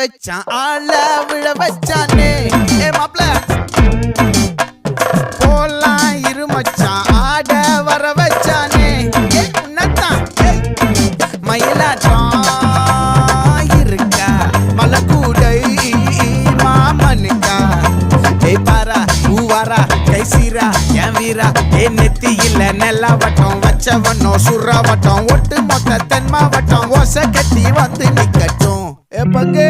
வச்சான் ஆள விழ வச்சானே ஏ மாப்ள போலாம் இருமச்சான் ஆட வர வச்சானே ஏ உன்னதான் மயிலாட்டம் இருக்கா மலக்கூடை மாமனுக்கா ஏ பாரா ஊவாரா கைசீரா என் வீரா ஏ நெத்தி இல்ல நெல்லாவட்டம் வச்சவனும் சுறாவட்டம் ஒட்டு மொத்த தென் மாவட்டம் ஓசை கட்டி வந்து நிக்கட்டும் ஏ பங்கே